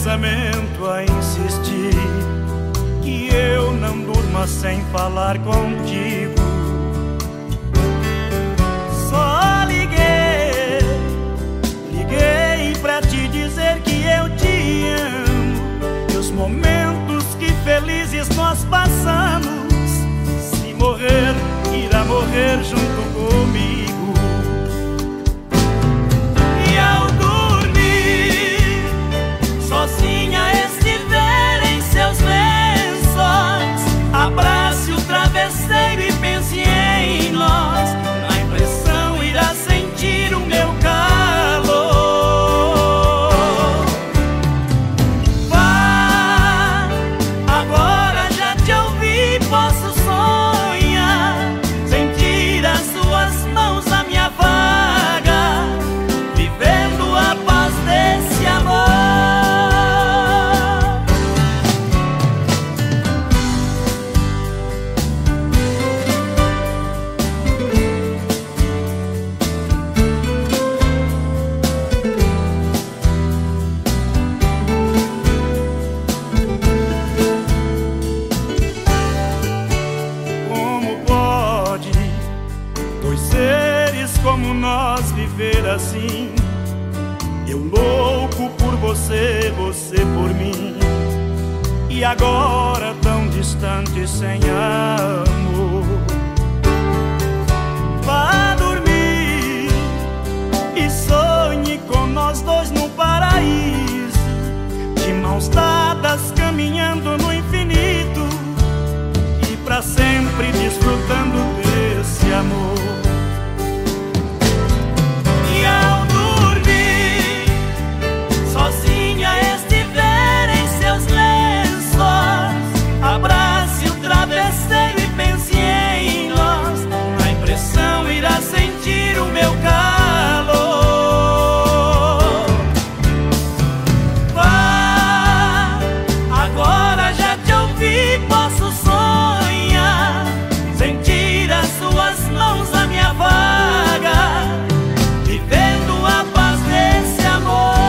pensamento a insistir que eu não durma sem falar contigo. Só liguei pra te dizer que eu te amo, e os momentos que felizes nós passamos, se morrer, irá morrer junto comigo. E ao dormir, sozinha estiver em seus lençóis, abrace o travesseiro e pense em nós. Na impressão irá sentir o meu calor. Vá, agora já te ouvi, posso sonhar, sentir as suas mãos na minha vaga, vivendo a paz desse amor. Como pode dois seres como nós viver assim? Eu louco por você, você por mim, e agora tão distante sem amor. Vá dormir e sonhe com nós dois no paraíso, de mãos dadas caminhando no infinito, e pra sempre desfrutando desse amor. E ao dormir, sozinha estiver em seus lençóis, abrace o travesseiro e pense em nós. Na impressão irá sentir o meu calor. Vá, agora já te ouvi, posso sonhar, sentir as suas mãos na minha vaga, vivendo a paz desse amor.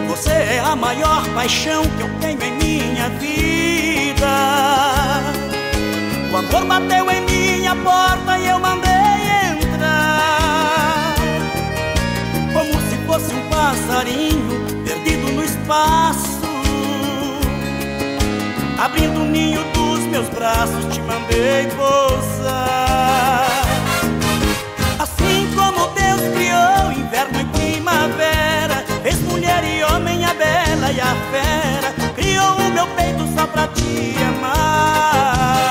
Você é a maior paixão que eu tenho em minha vida. O amor bateu em minha porta e eu mandei entrar, como se fosse um passarinho perdido no espaço. Abrindo o ninho dos meus braços, te mandei pousar. Assim como Deus criou inverno e primavera, fez mulher e homem, a bela e a fera, criou o meu peito só pra te amar.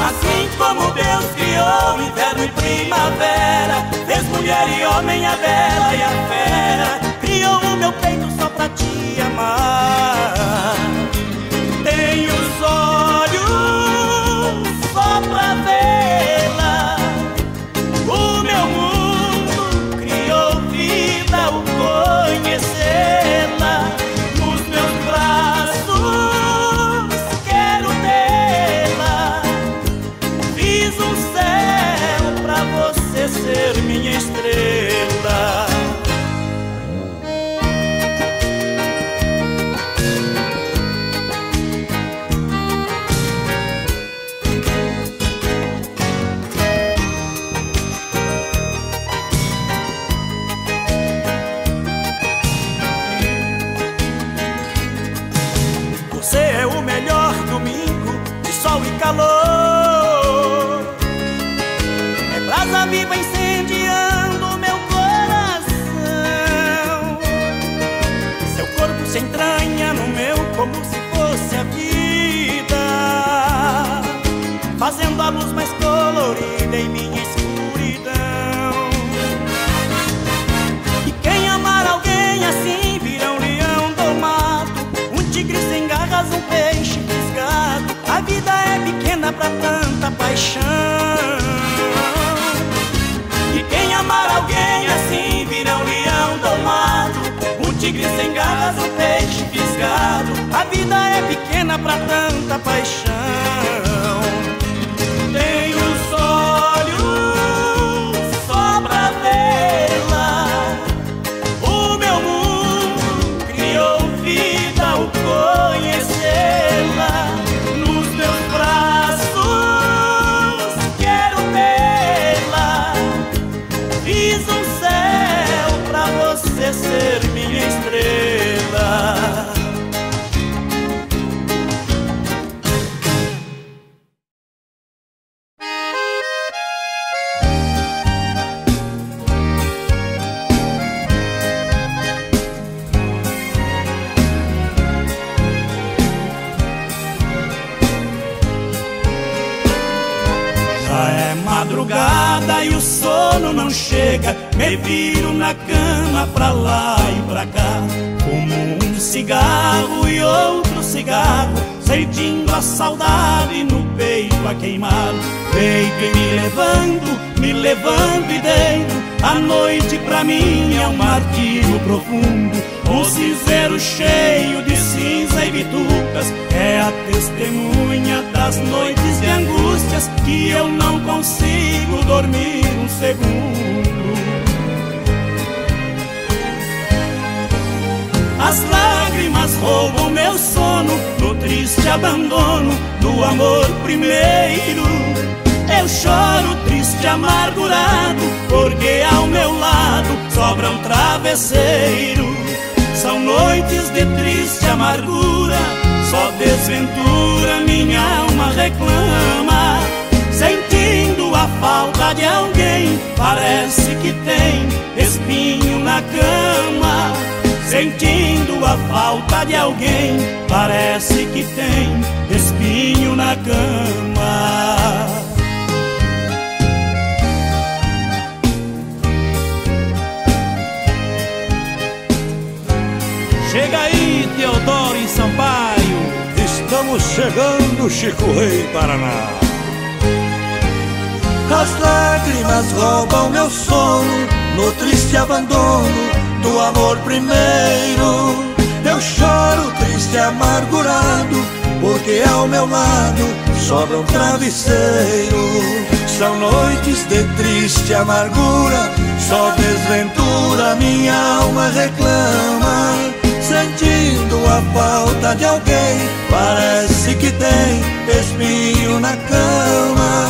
Assim como Deus criou inverno e primavera, fez mulher e homem, a bela e a fera, criou o meu peito só pra te amar. Tenho os olhos só pra vê-la, o meu mundo criou vida ao conhecê-la. Nos meus braços quero tê-la, fiz um céu pra você ser minha estrela. Você é o melhor domingo de sol e calor, é brasa viva incendiando meu coração. Seu corpo se entranha no meu como se fosse a vida, fazendo a luz mais colorida em minha escuridão. E quem amar alguém assim virão lhe paixão. E quem amar alguém assim vira um leão domado, um tigre sem garras, um peixe fisgado. A vida é pequena pra tanta paixão. Tenho os olhos só pra vê-la, o meu mundo criou vida ao conhecê-la. Nos meus braços quero tê-la, fiz um céu pra você ser minha estrela. Madrugada e o sono não chega, me viro na cama pra lá e pra cá. Fumo um cigarro e outro cigarro, sentindo a saudade no peito a queimar. Peito e me levando e dentro. A noite pra mim é um martírio profundo. O cinzeiro cheio de cinza e bitucas é a testemunha das noites de angústias que eu não consigo dormir um segundo. As lágrimas roubam meu sono no triste abandono do amor primeiro. Eu choro triste, amargurado, porque ao meu lado sobra um travesseiro. São noites de triste amargura, só desventura minha alma reclama. Sentindo a falta de alguém, parece que tem espinho na cama. Sentindo a falta de alguém, parece que tem espinho na cama. Chega aí, Teodoro e Sampaio. Estamos chegando, Chico Rei Paraná. As lágrimas roubam meu sono no triste abandono do amor primeiro. Eu choro triste, amargurado, porque ao meu lado sobra um travesseiro. São noites de triste amargura, só desventura minha alma reclama. Sentindo a falta de alguém, parece que tem espinho na cama.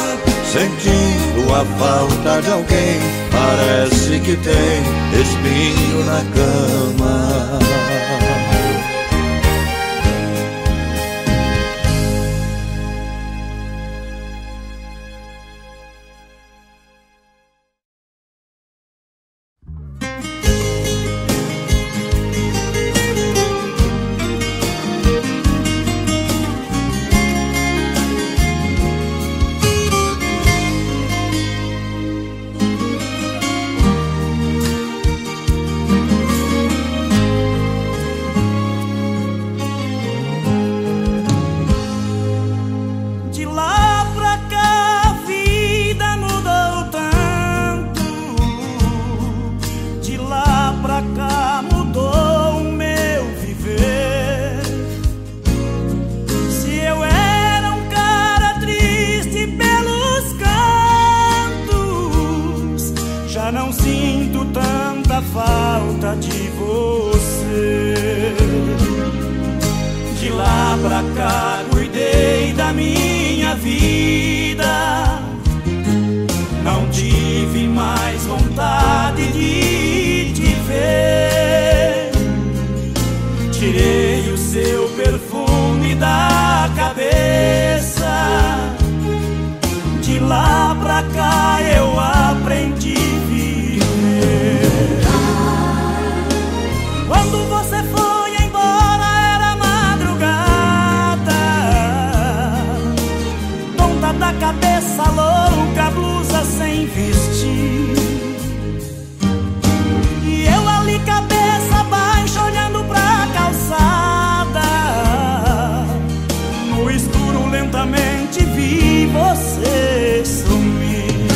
Sentindo a falta de alguém, parece que tem espinho na cama. Lentamente vi vi você sumir.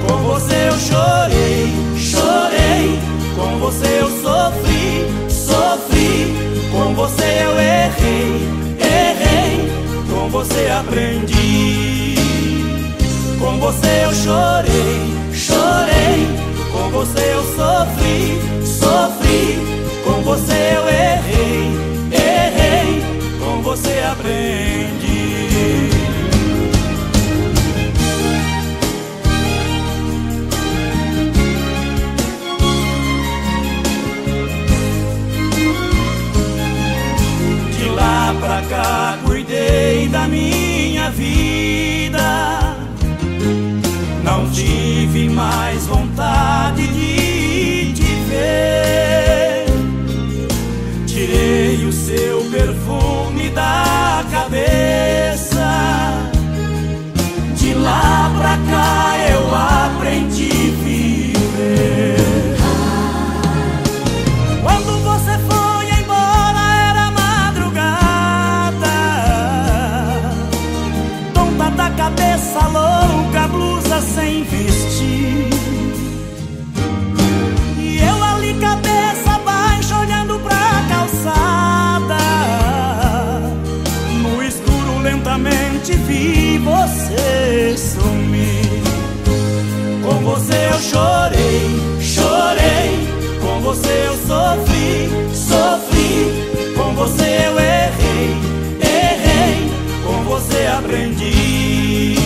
Com você eu chorei, chorei. Com você eu sofri, sofri. Com você eu errei, errei. Com você aprendi. Com você eu chorei, chorei. Com você eu sofri, sofri. Com você eu errei, errei. Com você aprendi. De lá pra cá cuidei da minha vida. Não tive mais vontade de te ver. Tirei o seu perfume da cabeça. De lá pra cá eu aprendi a viver. Quando você foi embora era madrugada. Tonta da cabeça louca, blusa sem vestir. E eu ali cabeça baixa olhando pra calçada. No escuro lentamente vi você sumir. Com você eu chorei, chorei. Com você eu sofri, sofri. Com você eu errei, errei. Com você aprendi.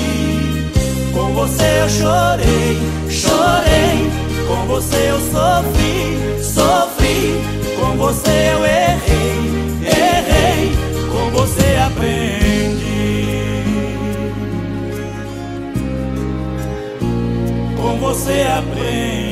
Com você eu chorei, chorei. Com você eu sofri, sofri. Com você eu errei, errei. Com você aprendi. Com você aprendi.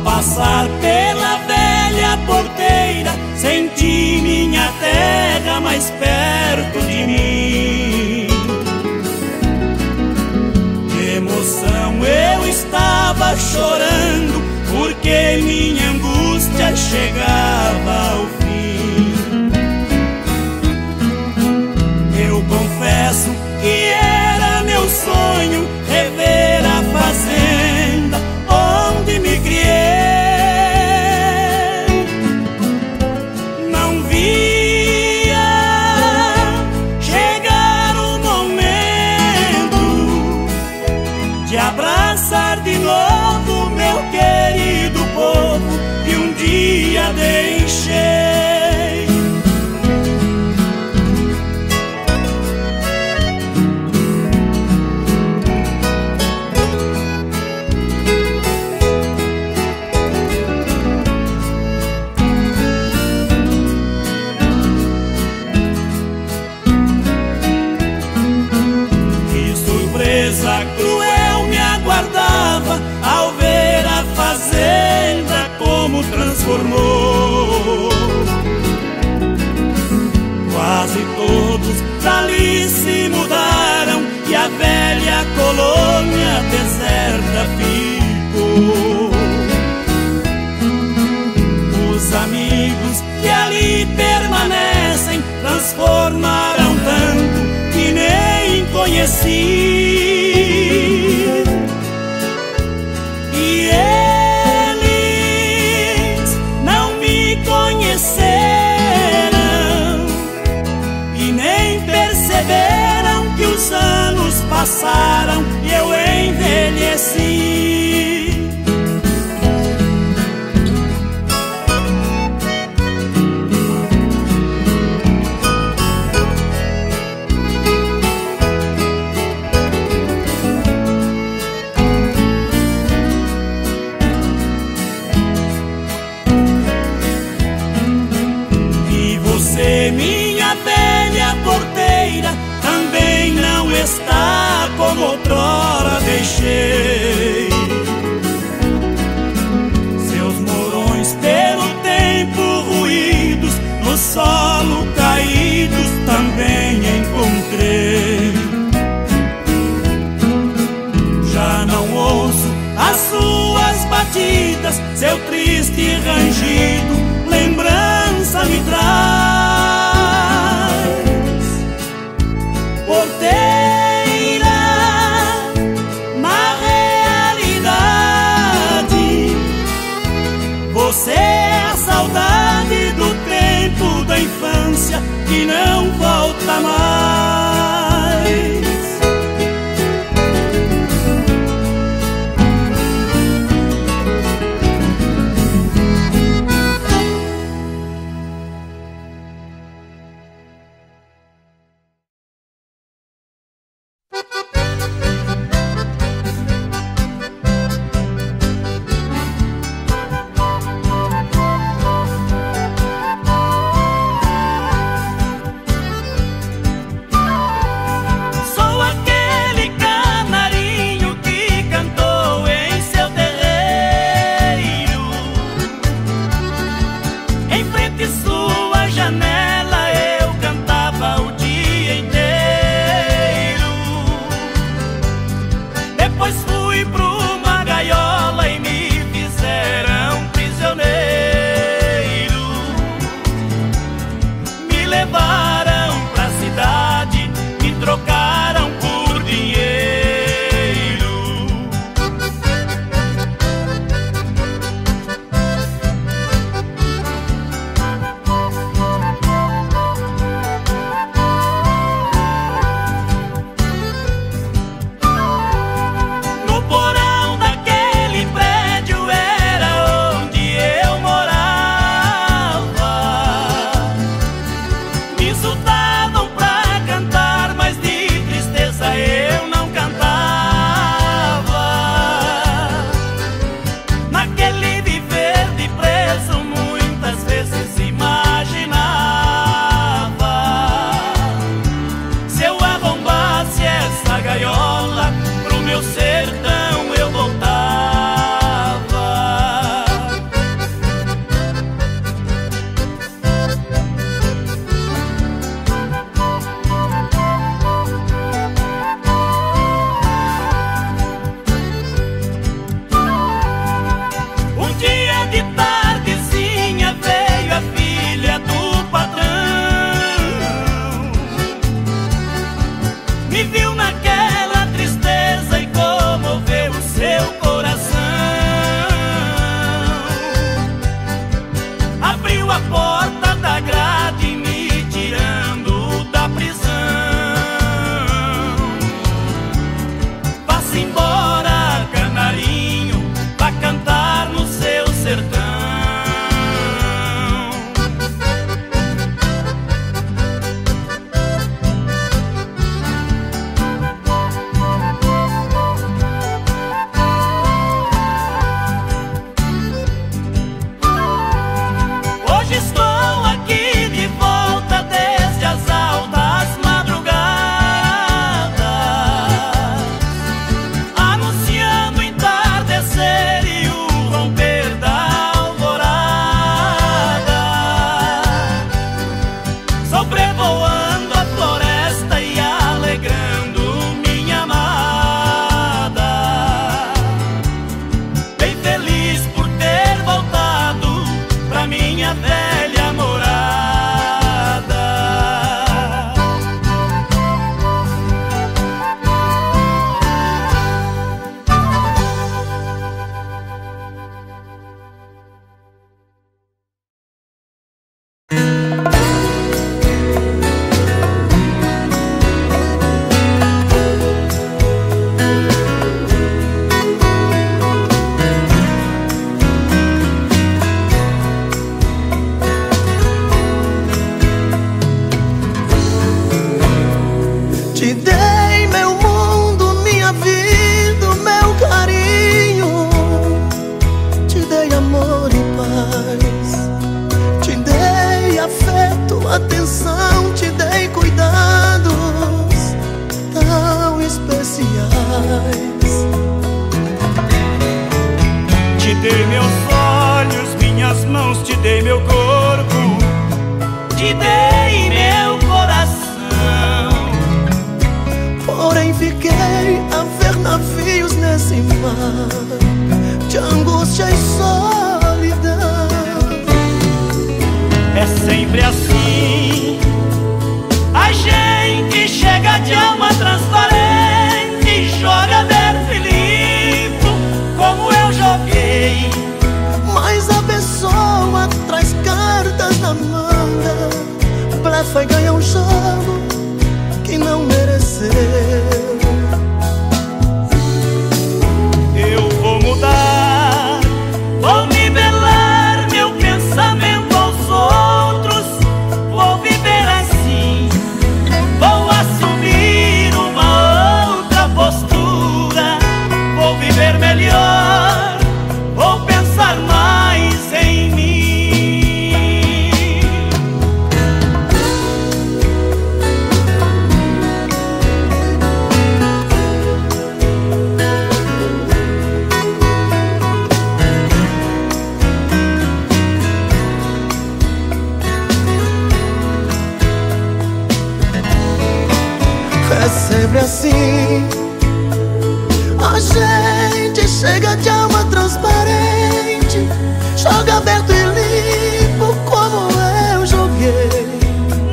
Passar pela velha porteira, senti minha terra mais perto de mim. De emoção eu estava chorando, porque minha angústia chegava ao fim. Eu confesso que era meu sonho rever a fazenda onde me criei. Abraçar de novo meu querido povo que um dia deixei. Que surpresa cruel me aguardava ao ver a fazenda como transformou. Quase todos dali se mudaram e a velha colônia deserta ficou. Os amigos que ali permanecem transformaram tanto que nem conheci. E eles não me conheceram e nem perceberam que os anos passaram e eu envelheci. Minha velha porteira, também não deixei. Seus morões pelo tempo ruídos, no solo caídos também encontrei. Já não ouço as suas batidas, seu triste rangido lembrança me traz. Porteira, na realidade, você é a saudade do tempo da infância que não volta mais. navios nesse mar de angústia e solidão. É sempre assim, a gente chega de alma transparente e joga aberto e limpo, como eu joguei. Mas a pessoa traz cartas na manga, blefa e ganha um jogo que não mereceu. Eu vou mudar, vou nivelar meu pensamento aos outros, vou viver assim, vou assumir uma outra postura, vou viver melhor, vou pensar mais em mim. É sempre assim, a gente chega de alma transparente, joga aberto e limpo como eu joguei.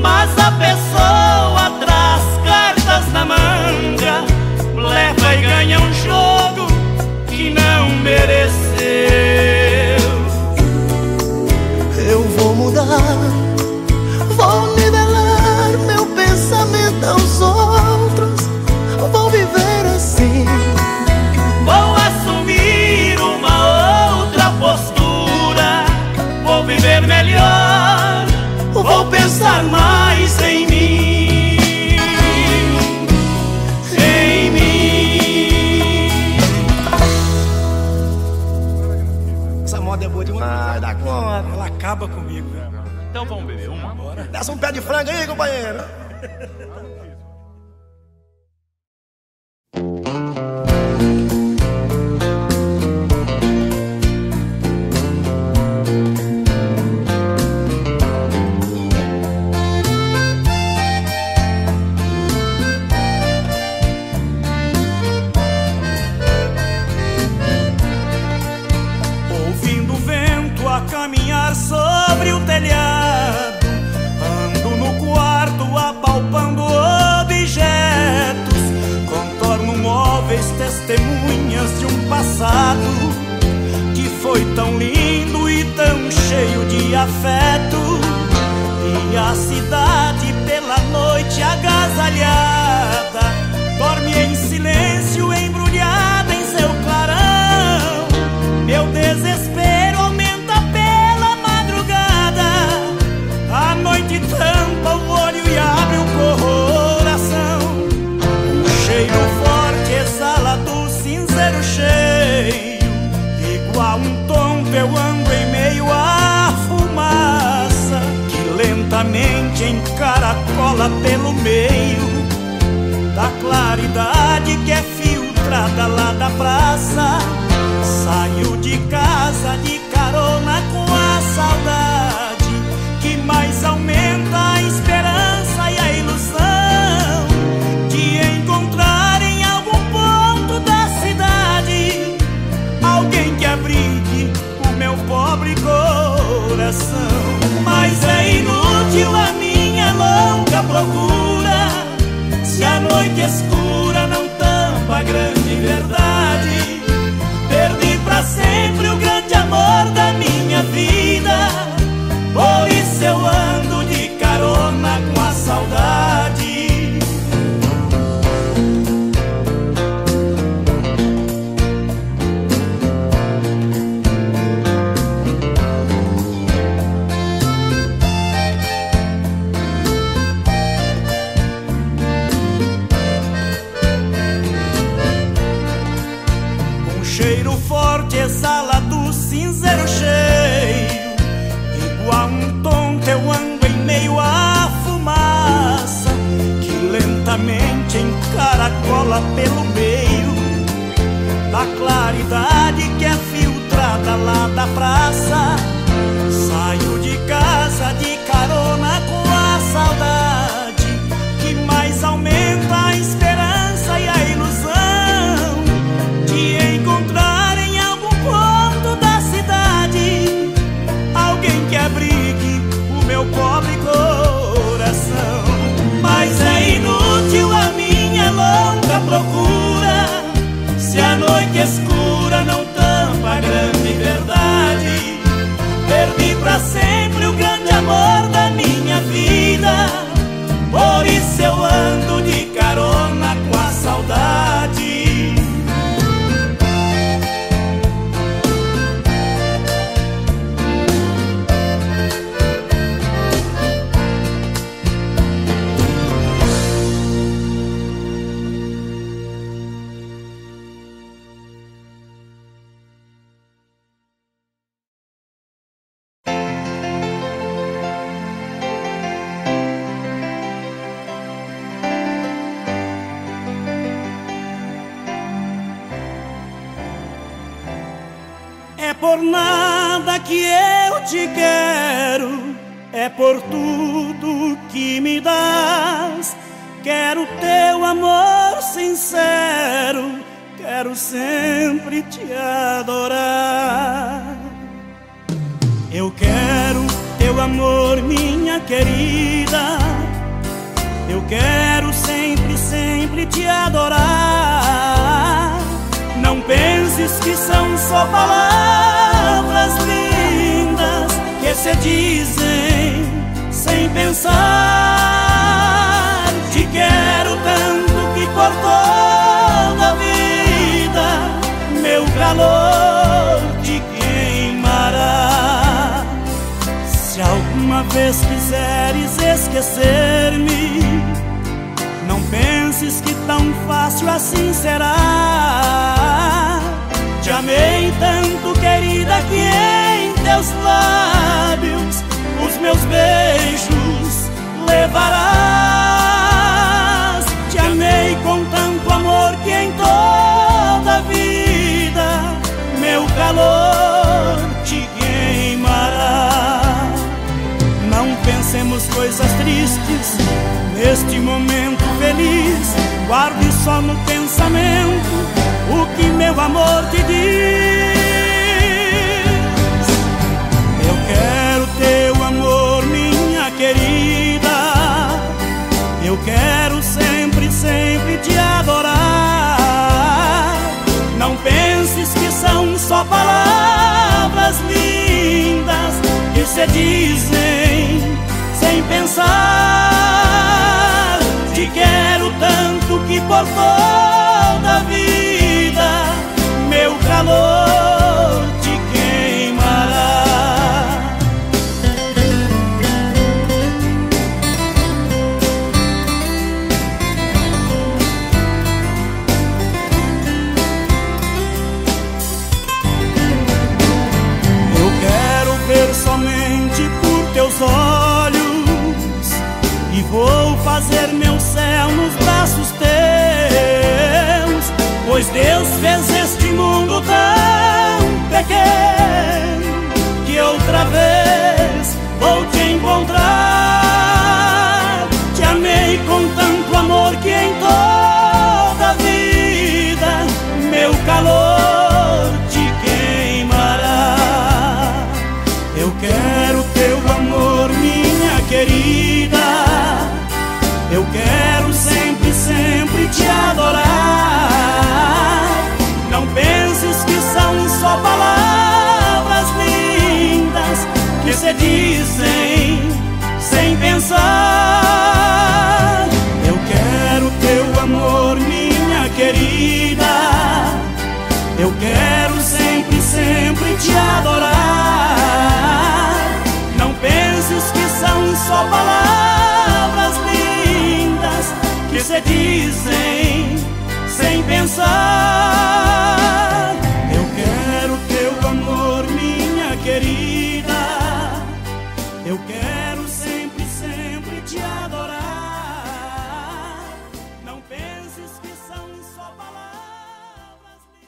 Mas a pessoa traz cartas na manga, leva e ganha um jogo que não mereceu. Eu vou mudar, vou nivelar meu pensamento aos outros, vou viver assim, Vou assumir uma outra postura, vou viver melhor, vou pensar mais em mim. Em mim. Essa moda é boa demais, dá conta. Ela acaba comigo, velho. Então vamos beber uma? Desce um pé de frango aí, companheiro. Ouvindo o vento a caminhar sobre o telhado, ando no quarto apalpando objetos, contorno móveis, testemunhas de um passado que foi tão lindo e tão cheio de afeto. E a cidade pela noite agasalhada dorme em silêncio, embrulhada em seu clarão. Meu desespero aumenta pela madrugada, a noite tampa o olho e abre o coração. Um cheiro forte exala do cinzeiro cheio, igual um tonto eu ando em meio à fumaça que lentamente encaracola pelo meio da claridade que é filtrada lá da praça. Saio de casa de carona com a saudade que mais aumenta a esperança e a ilusão de encontrar em algum ponto da cidade alguém que abrigue o meu pobre coração. Mas é inútil a minha louca procura, se a noite escura não tampa a grande verdade. Perdi pra sempre o grande amor da minha vida, por isso eu ando de carona com a saudade. Cheiro forte exala do cinzeiro cheio, igual um tonto eu ando em meio à fumaça que lentamente encaracola pelo meio da claridade que é filtrada lá da praça. Saio de casa de carona com a saudade que mais aumenta a esperança e a ilusão por nada que eu te quero, é por tudo que me dás. Quero teu amor sincero, quero sempre te adorar. Eu quero teu amor, minha querida. Eu quero sempre, sempre te adorar. Não penses que são só palavras lindas que se dizem sem pensar. Te quero tanto que por toda a vida meu calor te queimará. Se alguma vez quiseres esquecer-me, não penses que tão fácil assim será. Te amei tanto, querida, que em teus lábios os meus beijos levarás. Te amei com tanto amor que em toda a vida meu calor te queimará. Não pensemos coisas tristes neste momento feliz. Guarde só no pensamento o que meu amor te diz. Eu quero teu amor, minha querida. Eu quero sempre, sempre te adorar. Não penses que são só palavras lindas que se dizem sem pensar. Te quero tanto que por toda a vida meu calor te queimará. Eu quero ver somente por teus olhos e vou fazer meu céu nos braços teus, pois Deus fez este mundo tão pequeno que outra vez vou te encontrar. Te amei com tanto amor que em toda a vida meu calor te queimará. Eu quero teu amor, minha querida. Eu quero sempre, sempre te adorar. Não penses que são só palavras lindas que se dizem sem pensar. Eu quero teu amor, minha querida. Eu quero sempre, sempre te adorar. Não penses que são só palavras lindas que se dizem sem pensar. Eu quero teu amor, minha querida. Eu quero sempre, sempre te adorar. Não penses que são só palavras lindas.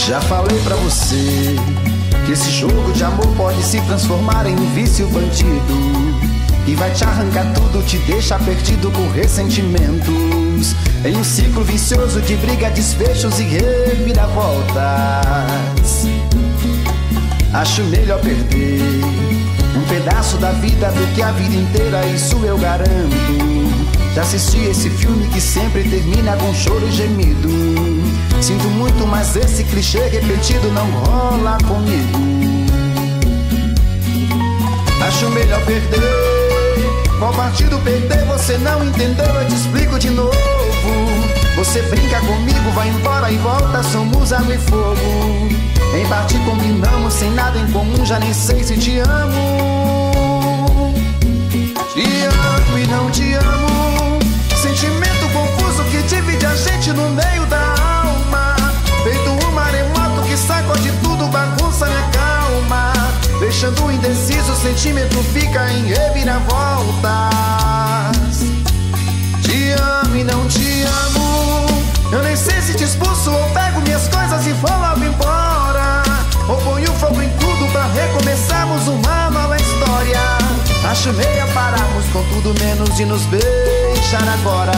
Já falei pra você que esse jogo de amor pode se transformar em um vício bandido e vai te arrancar tudo, te deixar perdido por ressentimentos, em um ciclo vicioso de briga, desfechos e reviravoltas. Acho melhor perder um pedaço da vida do que a vida inteira, isso eu garanto. Já assisti esse filme que sempre termina com choro e gemido. Sinto muito, mas esse clichê repetido não rola comigo. Acho melhor perder. Qual partido perder? Você não entendeu, eu te explico de novo. Você brinca comigo, vai embora e volta, somos água e fogo. Em parte combinamos, sem nada em comum, já nem sei se te amo. Te amo e não te amo. Sentimento confuso que deixando indeciso, o sentimento fica em reviravoltas. Te amo e não te amo, eu nem sei se te expulso ou pego minhas coisas e vou logo embora, ou ponho fogo em tudo pra recomeçarmos uma nova história. Acho meia pararmos com tudo menos de nos beijar agora.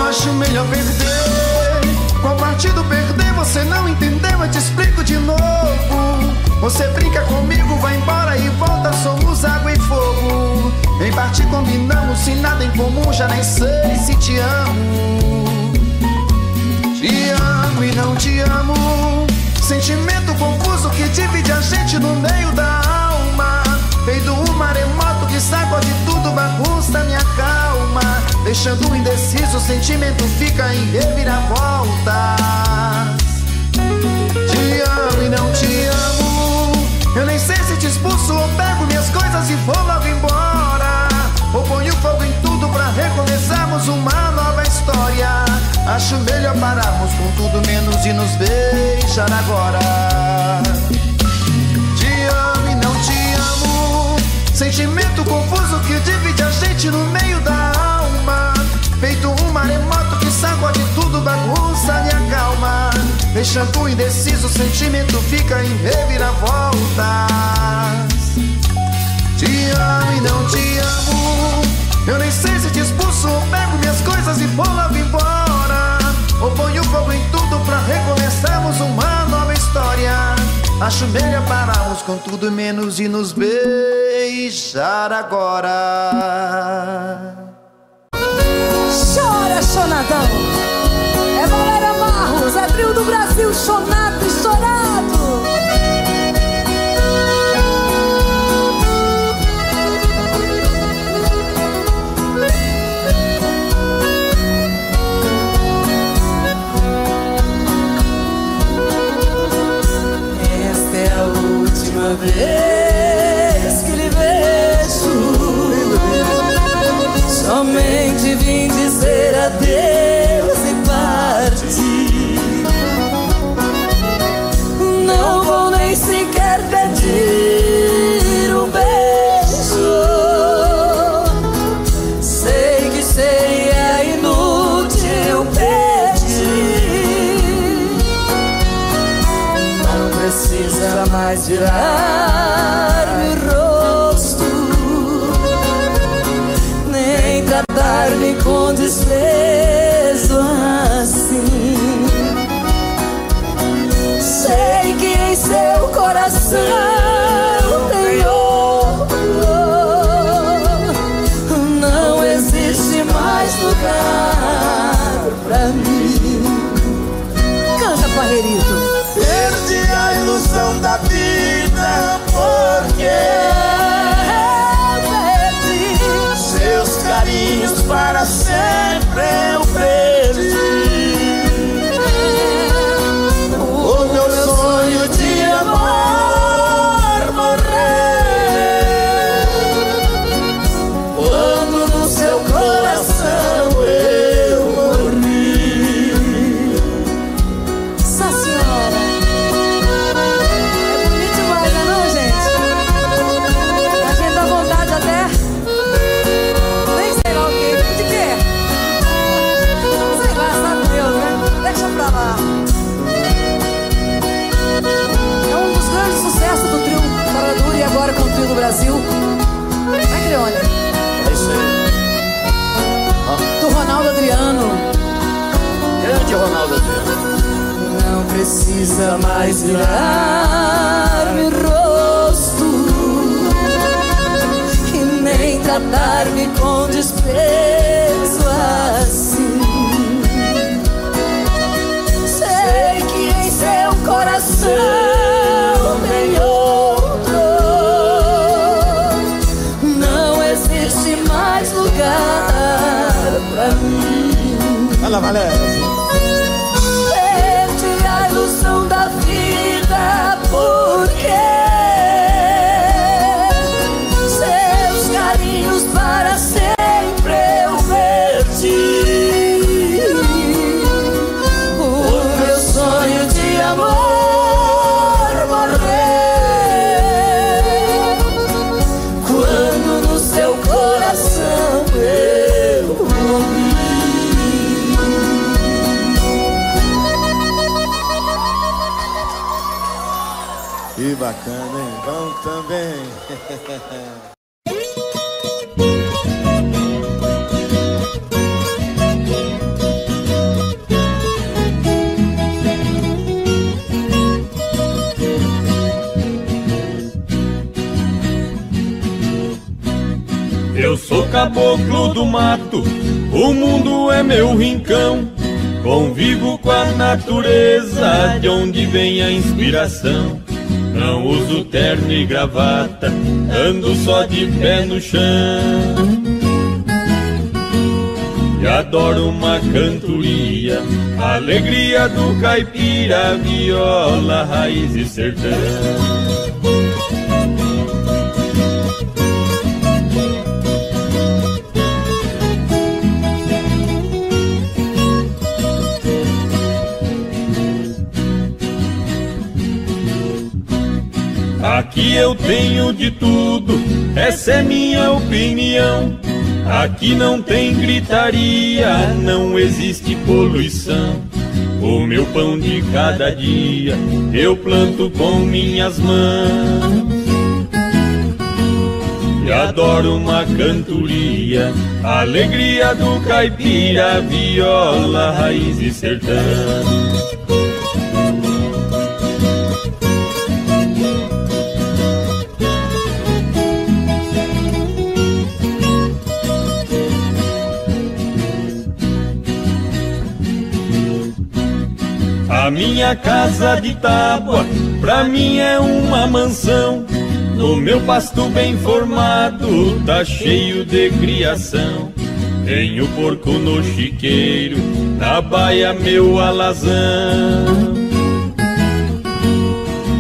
Acho melhor perder. Qual partido perder? Você não entendeu, eu te explico de novo. Você brinca comigo, vai embora e volta, somos água e fogo. Em parte combinamos, se nada em comum, já nem sei se te amo. Te amo e não te amo, sentimento confuso que divide a gente no meio da alma. Feito um maremoto que sacode tudo, bagunça minha calma, deixando indeciso, o sentimento fica em reviravoltas. Te amo e não te amo, eu nem sei se te expulso ou pego minhas coisas e vou logo embora, ou ponho fogo em tudo pra recomeçarmos uma nova história. Acho melhor pararmos com tudo menos de nos beijar agora. Te amo e não te amo, sentimento confuso que divide a gente no meio da alma. Feito um maremoto que sacode tudo, bagunça minha calma, deixando indeciso, o sentimento fica em reviravoltas. Te amo e não te amo, eu nem sei se te expulso ou pego minhas coisas e vou logo embora, ou ponho fogo em tudo pra recomeçarmos uma nova história. Acho melhor pararmos com tudo menos de nos beijar agora. Chora, Chonadão! É Valéria Marros, é trio do Brasil, chonado e chorado! Esta é a última vez que lhe vejo, somente vim dizer adeus e partir. Não vou nem sequer pedir um beijo, sei que seria inútil pedir. Não precisa mais virar meu rosto, nem tratar-me com desprezo assim. Sei que em seu coração tem outro, não existe mais lugar pra mim. Canta, Parreirito. Perdi a ilusão da vida porque seus carinhos para sempre eu perdi. O meu sonho de amor morreu quando no seu coração eu morri. Nossa Senhora! É bonito demais, não é não, gente? A gente dá vontade até... Sei lá o que, de quê? Sei lá, sabe Deus, né? Deixa pra lá. É um dos grandes sucessos do trio Paradura e agora com o trio do Brasil. Vai, Creone. É isso aí. Do Ronaldo Adriano. Grande Ronaldo Adriano. Não precisa mais virar-me rosto e nem tratar-me com desprezo assim. Sei que em seu coração tem outro, não existe mais lugar pra mim. Fala, Valéria. Perdi a ilusão Que bacana, hein? Bom também. Eu sou caboclo do mato, o mundo é meu rincão. Convivo com a natureza, de onde vem a inspiração. Não uso terno e gravata, ando só de pé no chão. E adoro uma cantoria, a alegria do caipira, viola, raiz e sertão. Aqui eu tenho de tudo, essa é minha opinião. Aqui não tem gritaria, não existe poluição. O meu pão de cada dia eu planto com minhas mãos. E adoro uma cantoria, a alegria do caipira, viola, raiz e sertão. A minha casa de tábua, pra mim é uma mansão. No meu pasto bem formado, tá cheio de criação. Tenho porco no chiqueiro, na baia meu alazão.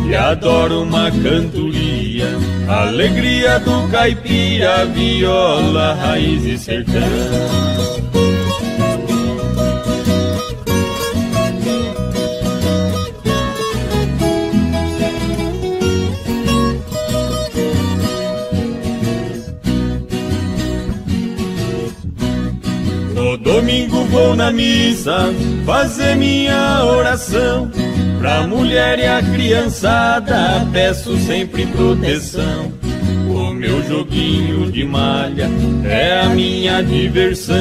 E adoro uma cantoria, a alegria do caipira, viola, raiz e sertão. Domingo vou na missa fazer minha oração. Pra mulher e a criançada peço sempre proteção. O meu joguinho de malha é a minha diversão.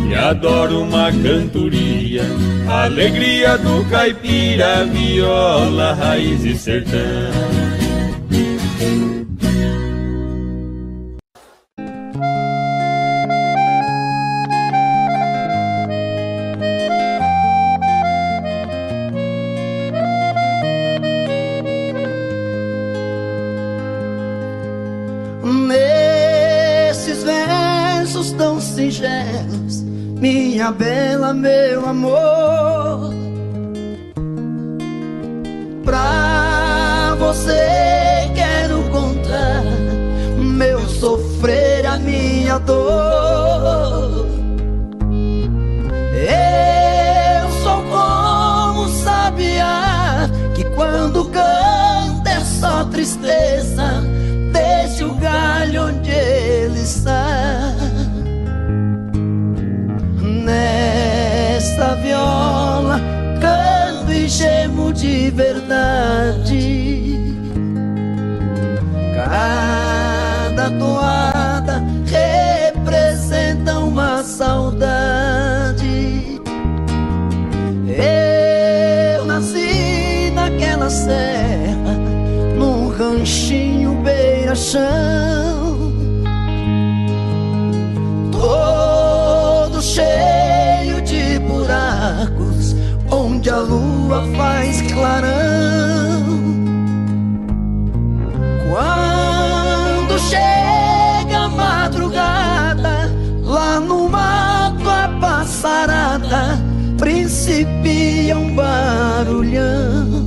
E adoro uma cantoria, a alegria do caipira, viola, raiz e sertão. Minha bela, meu amor, pra você quero contar meu sofrer, a minha dor. Eu sou como sabiá, que quando canta é só tristeza, deixa o galho onde ele está. Nesta viola canto e gemo de verdade. Cada toada representa uma saudade. Eu nasci naquela serra, num ranchinho beira-chão, todo cheio de buracos, onde a lua faz clarão. Quando chega a madrugada, lá no mato a passarada principia um barulhão.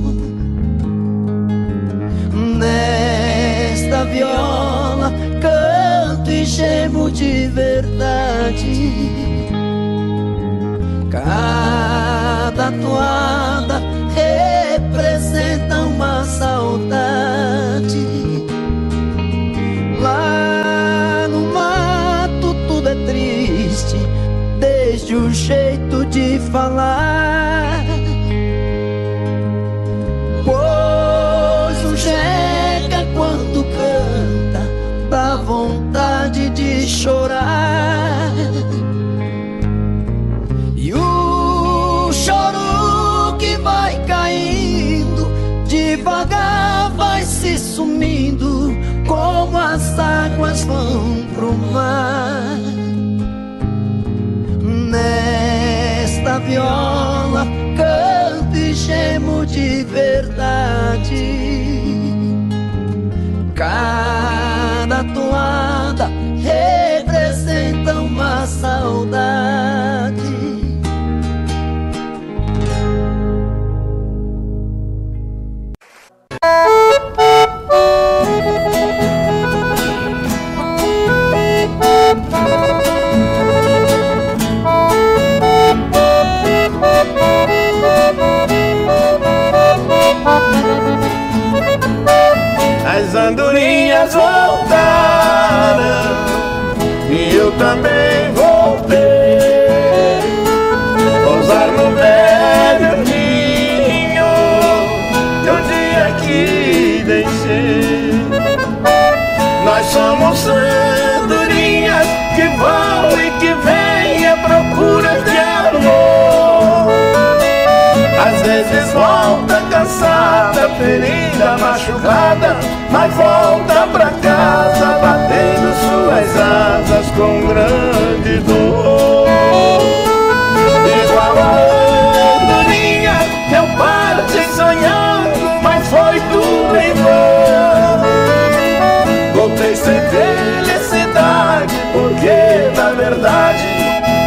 Nesta viola canto e gemo de verdade. Cada toada representa uma saudade. Lá no mato tudo é triste, desde o jeito de falar. sumindo como as águas vão pro mar. Nesta viola canto e gemo de verdade. Cada toada representa uma saudade. As andorinhas voltaram e eu também voltei. Pousar no velho ninho de um dia que deixei. Nós somos andorinhas que vão e que vêm à procura de amor. Às vezes volta cansada, ferida, machucada, mas volta pra casa batendo suas asas com grande dor. Igual a andorinha, eu parti sonhando, mas foi tudo em vão. Voltei sem felicidade, porque na verdade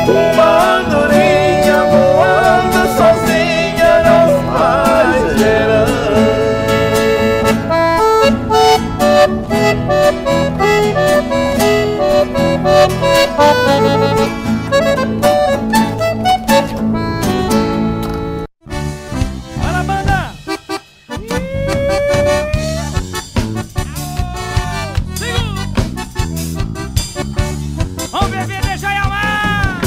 uma andorinha voando sozinha não faz verão. Bora, banda! Vamos beber, deixa eu amar!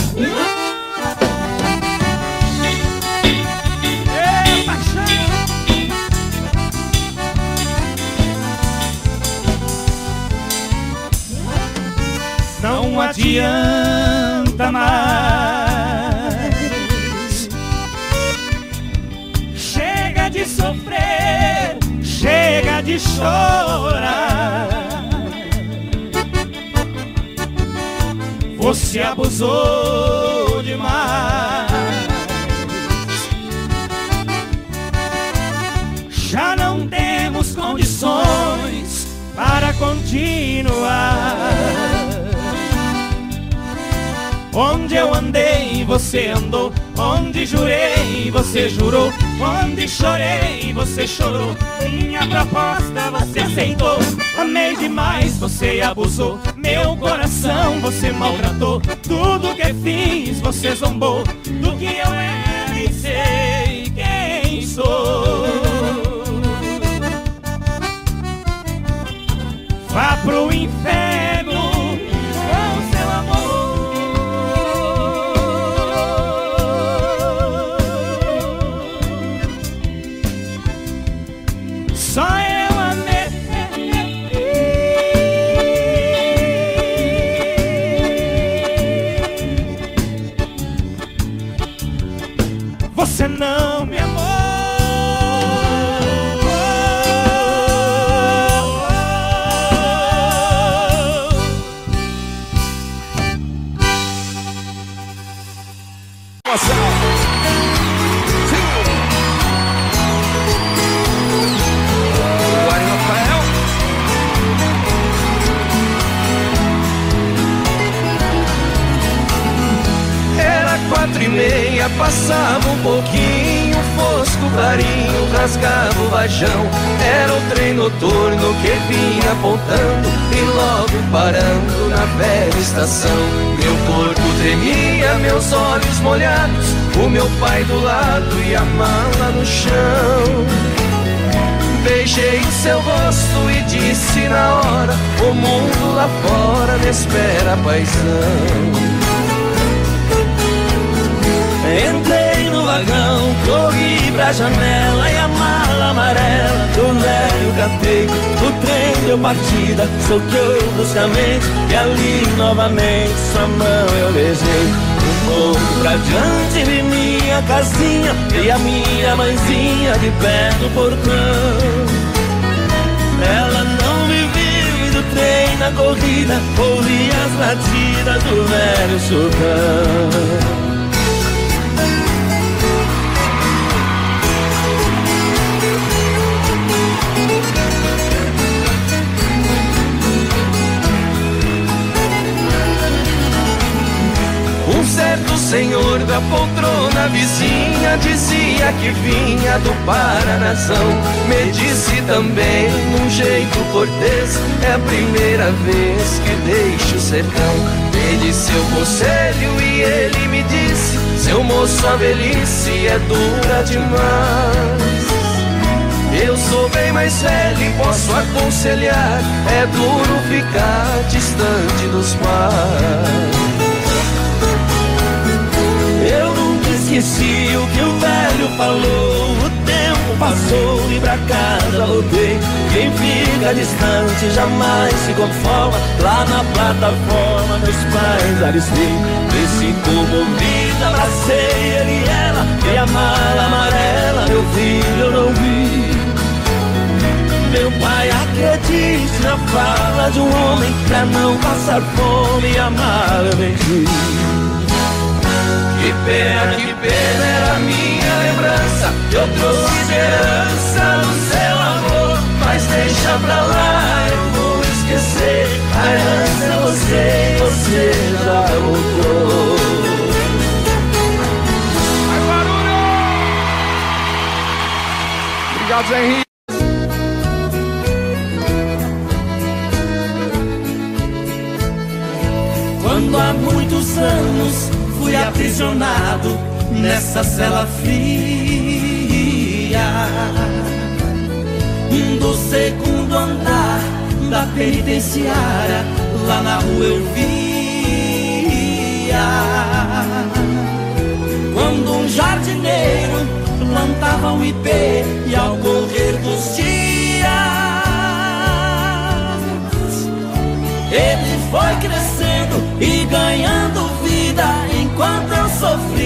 Ei, paixão! Não adianta mais. Chega de sofrer, chega de chorar. Você abusou demais. Já não temos condições para continuar. Onde eu andei, você andou. Onde jurei, você jurou. Onde chorei, você chorou. Minha proposta, você aceitou. Amei demais, você abusou. Meu coração, você maltratou. Tudo que fiz, você zombou. Do que eu era e sei quem sou. Vá pro inferno com seu amor. Só eu amei. Você não me amou. Era 4:30, passava um pouquinho, fosco clarinho, rasgava o vajão. Era o trem noturno que vinha apontando e logo parando na velha estação. Meu corpo tremia, meus olhos molhados, o meu pai do lado e a mala no chão. Beijei o seu rosto e disse na hora: o mundo lá fora me espera, paizão. Entrei no vagão, corri pra janela e a mala amarela do velho catei. O trem deu partida, soqueou bruscamente e ali novamente sua mão eu beijei. Um pouco pra diante vi minha casinha e a minha mãezinha de pé no portão. Ela não me viu e do trem na corrida ouvi as latidas do velho sultão. Certo senhor da poltrona vizinha dizia que vinha do Paranazão. Me disse também, num jeito cortês, é a primeira vez que deixo o sertão. Pedi seu conselho e ele me disse: seu moço, a velhice é dura demais. Eu sou bem mais velho e posso aconselhar, é duro ficar distante dos pais. Eu nunca esqueci o que o velho falou. O tempo passou e pra casa voltei. Quem fica distante jamais se conforma. Lá na plataforma meus pais avistei. Desci comovida, abracei ele e ela. E a mala amarela, meu filho, eu não vi. Meu pai, acredite na fala de um homem. Pra não passar fome e amar eu vendi. Que pena era a minha lembrança. Eu trouxe esperança no seu amor. Mas deixa pra lá, eu vou esquecer. A herança é você, você já voltou. Obrigado, Zé Henrique. Quando há muitos anos fui aprisionado nessa cela fria do segundo andar da penitenciária, lá na rua eu via quando um jardineiro plantava um ipê e ao correr dos dias ele foi crescendo e ganhando vida enquanto eu sofria.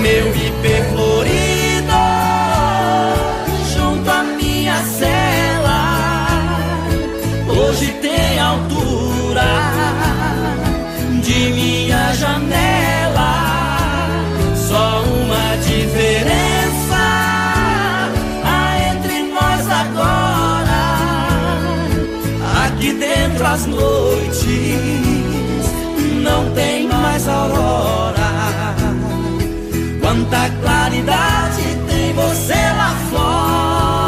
Meu ipê florido junto à minha cela hoje tem altura de minha janela. Só uma diferença há entre nós agora. Aqui dentro as noites não tem mais aurora. Quanta claridade tem você lá fora.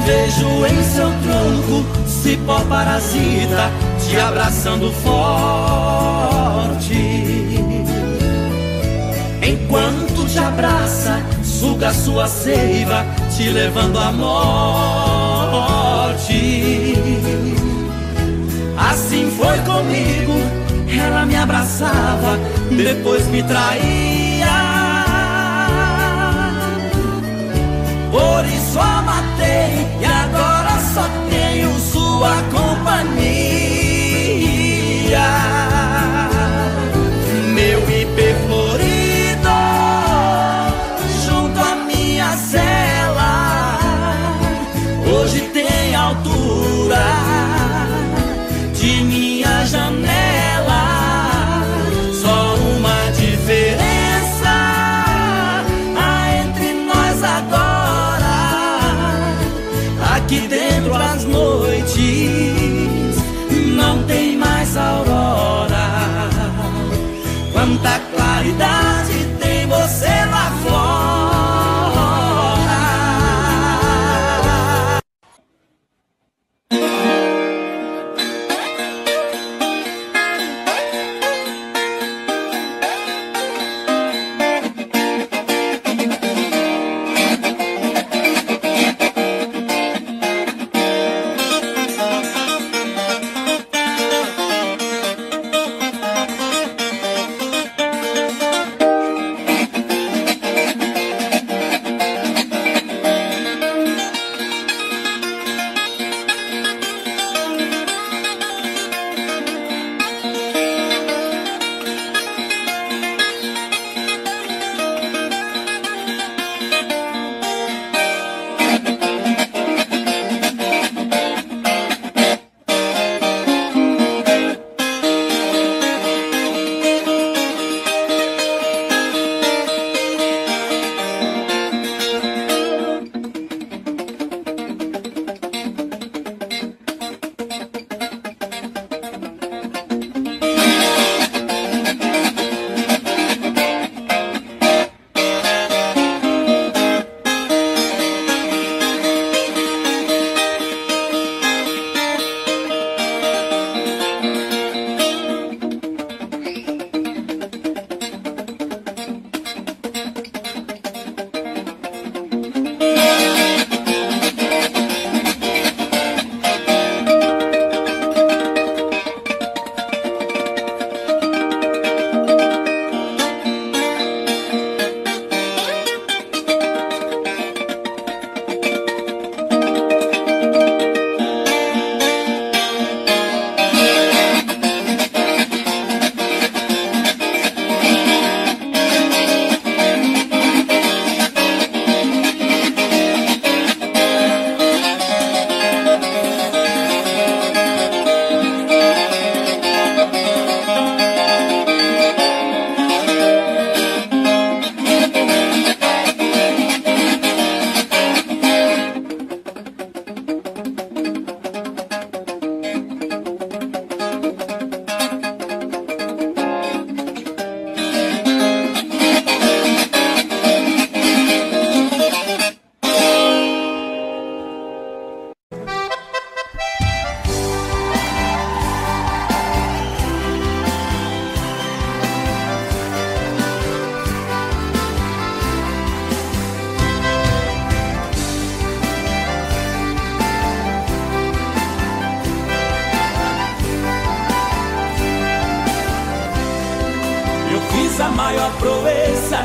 Vejo em seu tronco cipó parasita te abraçando forte. Enquanto te abraça, suga sua seiva, te levando à morte. Assim foi comigo, ela me abraçava, depois me traía. Por isso a matei e agora só tenho sua companhia. Meu ipê florido junto à minha cela hoje tem altura de minha janela. Só uma diferença há entre nós agora. Aqui dentro as noites não tem mais aurora. Quanta claridade tem você lá fora. Eu fiz a maior proeza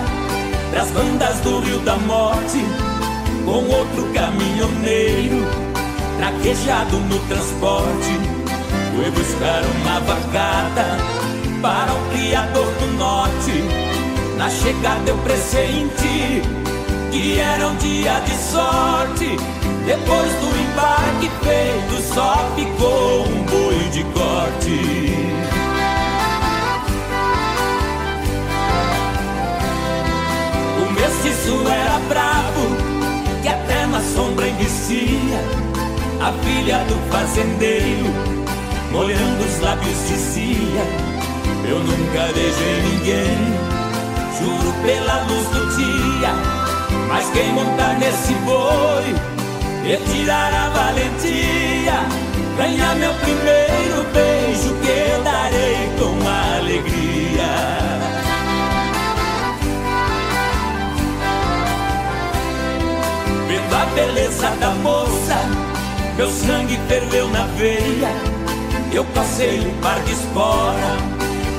das bandas do Rio da Morte, com outro caminhoneiro traquejado no transporte. Fui buscar uma vacada para o criador do norte. Na chegada eu pressenti que era um dia de sorte. Depois do embarque feito, só ficou um boi de corte. O mestiço era bravo, que até na sombra envicia. A filha do fazendeiro, molhando os lábios, dizia: eu nunca beijei ninguém, juro pela luz do dia. Mas quem montar nesse boi e tirar a valentia, ganhar meu primeiro beijo, que eu darei com alegria. Vendo a beleza da moça, meu sangue ferveu na veia. Eu passei um par de espora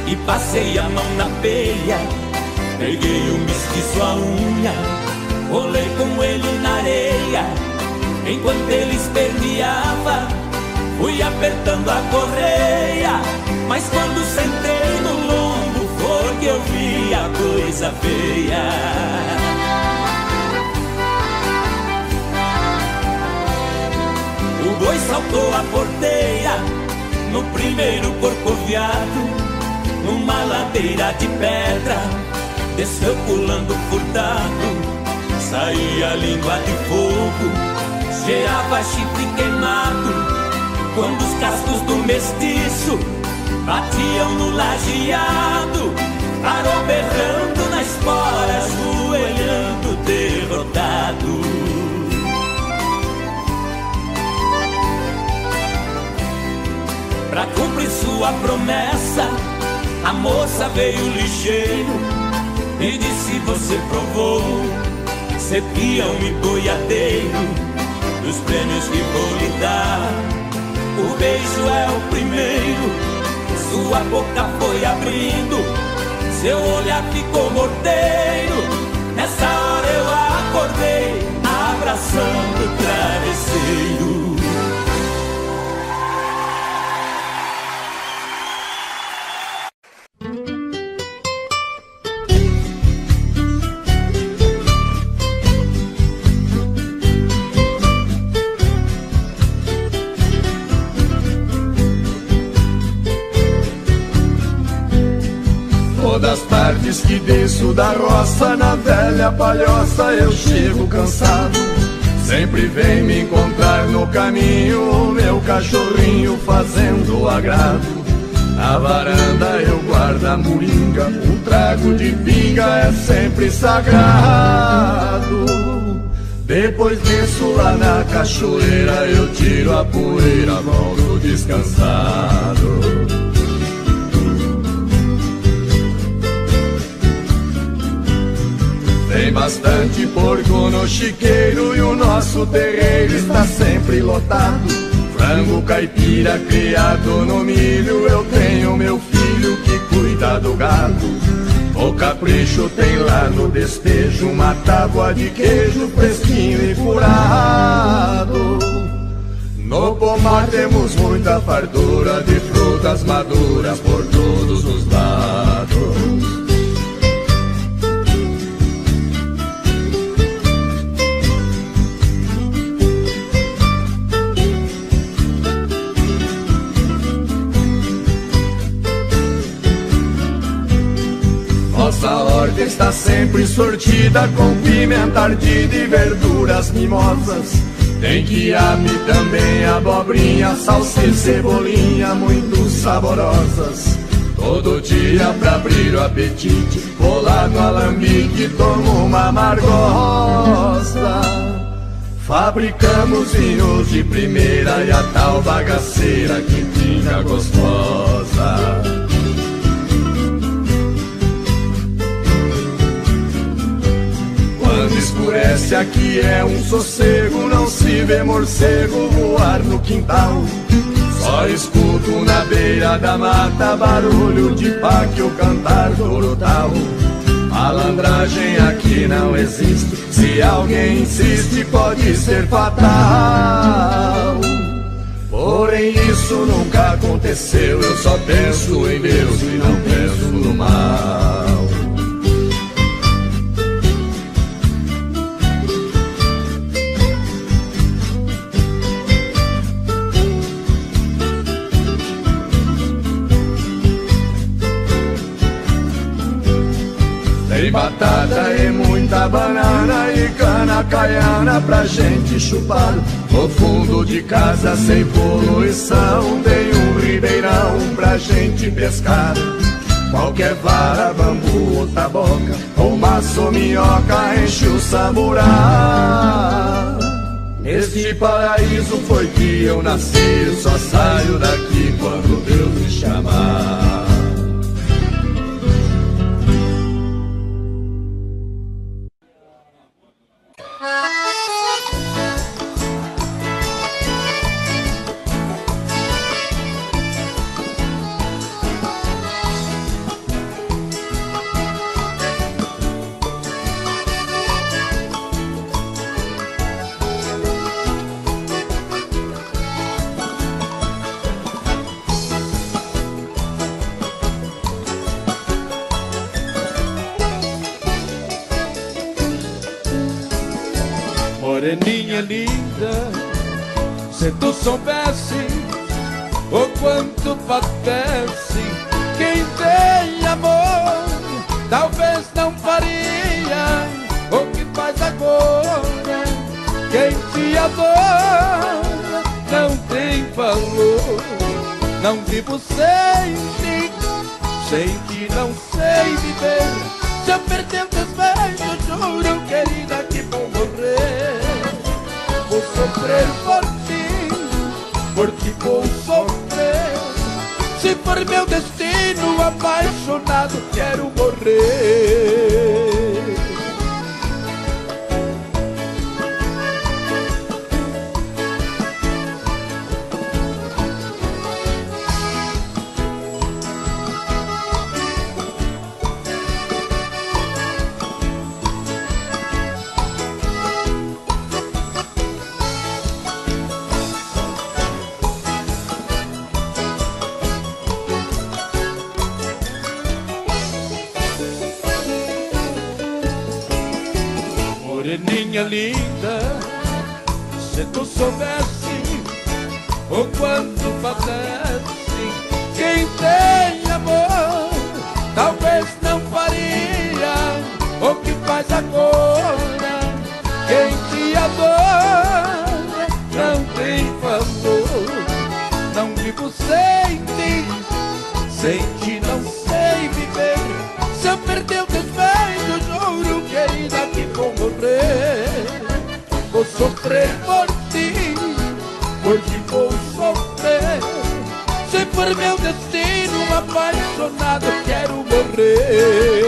e passei a mão na peia. Peguei o mestiço à unha, rolei com ele na areia. Enquanto ele esperneava, fui apertando a correia. Mas quando sentei no lombo, foi que eu vi a coisa feia. O boi saltou a porteira no primeiro corcoviado, numa ladeira de pedra, desceu pulando furtado. Saía língua de fogo, cheirava chifre queimado. Quando os cascos do mestiço batiam no lajeado, parou berrando na espora, ajoelhando derrotado. Pra cumprir sua promessa, a moça veio ligeiro e disse: você provou ser peão e boiadeiro dos prêmios que vou lhe dar. O beijo é o primeiro, sua boca foi abrindo, seu olhar ficou morteiro. Nessa hora eu acordei, abraçando o travesseiro. Das tardes que desço da roça, na velha palhoça eu chego cansado. Sempre vem me encontrar no caminho o meu cachorrinho fazendo agrado. Na varanda eu guardo a moringa, um trago de pinga é sempre sagrado. Depois desço lá na cachoeira, eu tiro a poeira, volto descansado. Tem bastante porco no chiqueiro e o nosso terreiro está sempre lotado. Frango caipira criado no milho, eu tenho meu filho que cuida do gado. O capricho tem lá no despejo uma tábua de queijo fresquinho e curado. No pomar temos muita fartura de frutas maduras por todos os lados. Nossa horta está sempre sortida com pimenta ardida e verduras mimosas. Tem quiabo também, abobrinha, salsa e cebolinha muito saborosas. Todo dia pra abrir o apetite, vou lá no alambique e tomo uma amargosa. Fabricamos vinhos de primeira e a tal bagaceira que fica gostosa. Quando escurece aqui é um sossego, não se vê morcego voar no quintal. Só Só escuto na beira da mata barulho de páquio cantar Dorotal. Malandragem aqui não existe, se alguém insiste pode ser fatal. Porém isso nunca aconteceu, eu só penso em Deus e não penso no mal. Tem batata e muita banana e cana caiana pra gente chupar. No fundo de casa sem poluição tem um ribeirão pra gente pescar. Qualquer vara, bambu ou taboca, ou maço ou minhoca enche o samburá. Neste paraíso foi que eu nasci, eu só saio daqui quando Deus me chamar. Moreninha linda, se tu soubesse o quanto padece quem tem amor, talvez não faria o que faz agora. Quem te adora não tem valor. Não vivo sem ti não sei viver. Se eu perder teus beijos, juro, querida, que vou morrer. Vou sofrer por ti vou sofrer. Se for meu destino, apaixonado, quero morrer. Moreninha linda, se tu soubesse o quanto padece quem tem amor, talvez não faria o que faz agora. Quem te adora não tem valor. Não vivo sem ti não sei viver. Se eu perder o teus beijos, juro, querida, que vou morrer. Vou sofrer por ti vou sofrer. Se for meu destino, apaixonado, quero morrer.